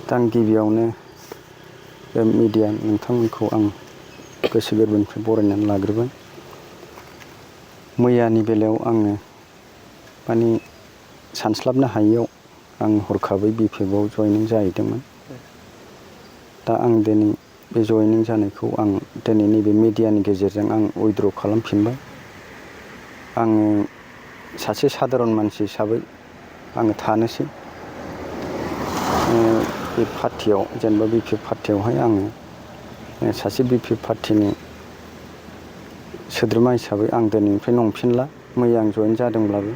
दा आं गिबियावनो बे मिडिया नोंथांमोनखौ आं गोसो गोरबोनिफ्राय बरायनानै लाग्रोबाय। मैयानि बेलायाव आङो माने सानस्लाबनो हायैयाव आं हरखाबै बिपिएफआव जयनिं जाहैदोंमोन। दा आं दिनै बे जयनिं जानायखौ आं दिनै नैबे मिडियानि गेजेरजों आं उइथड्र खालामफिनबाय। आङो सासे सादारन मानसि हिसाबै आङो थानोसै बे पार्टियाव, जेनेबा बिपिएफ पार्टियावहाय आङो सासे बिपिएफ पार्टिनि सोद्रोमा हिसाबै आं दिनैनिफ्राय नंफिनला। मैया आं जयेन जादोंब्लाबो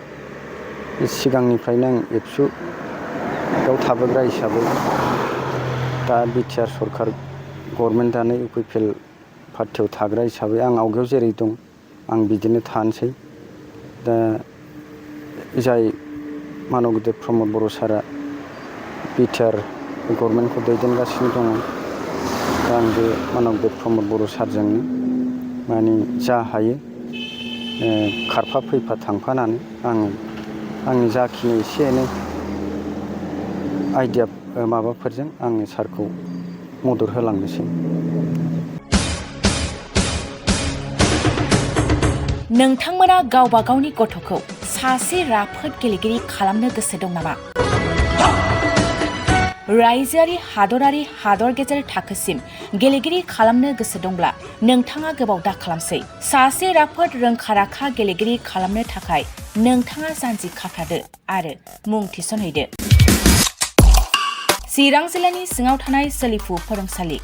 सिगांनिफ्रायनो आं एबसुआव थाबोग्रा हिसाबै दा बिटिआर सरखार गभर्नमेन्ट दानाय इउपिपिएल पार्टियाव थाग्रा हिसाबै आं आवगायाव जेरै दं आं बिदिनो थानोसै। दा जाय मानबदेब प्रमद बर' सारा बिटिआर गभर्नमेन्टखौ दैदेनगासिनो दङ, दा आं बे मानबदेब प्रमद बर' सारजोंनो माने जा हायो खारफा फैफा थांफानानै आङो आंनि जाखिनि एसे एनै आइडिया माबाफोरजों आङो सारखौ मदद होलांनोसै। नोंथांमोना गावबा गावनि गथ'खौ सासे राफोद गेलेगिरि खालामनो गोसो दं नामा? रायजोआरि, हादरारि, हादर गेजेर थाखोसिम गेलेगिरि खालामनो गोसो दंब्ला नोंथाङा गोबाव दा खालामसै। सासे राफोद रोंखा-राखा गेलेगिरि खालामनो थाखाय नोंथाङा जानजि खाफ्रादो आरो मुं थिसनहैदो। चिरां जिल्लानि सिङाव थानाय सोलिफु फोरोंसालि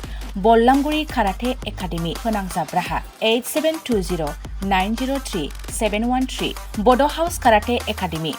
बल्लामगुरि काराटे एकाडेमि फोनांजाब राहा 8720903713 बड' हाउस काराटे एकाडेमि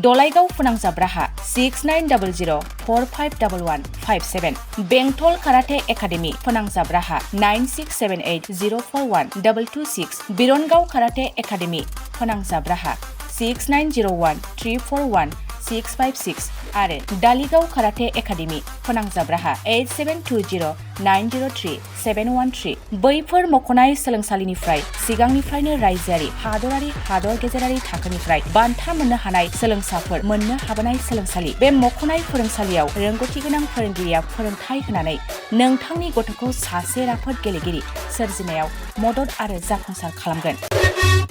दलाइगाव फोनांजाब राहा 6900451157 बेंटल काराटे एकाडेमि फोनांजाब राहा 9678041226 बिरनगाव काराटे एकाडेमि फोनांजाब राहा 6901341656 आरो दालिगाव काराटे एकाडेमि फोनांजाब राहा 8720903713 बैफोर मख'नाय सोलोंसालिनिफ्राय सिगांनिफ्रायनो रायजोआरि, हादरारि, हादर गेजेरारि थाखोनिफ्राय बान्था मोननो हानाय सोलोंसाफोर मोननो हाबोनाय सोलोंसालि। बे मख'नाय फोरोंसालियाव रोंगौथि गोनां फोरोंगिरिया फोरोंथाय होनानै नोंथांनि गथ'खौ सासे राफोद गेलेगिरि सोरजिनायाव मदद आरो जाफुंसार खालामगोन।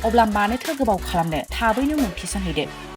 अब्ला मानोथो गोबाव खालामनो, थाबैनो मुं थिसनहैदो।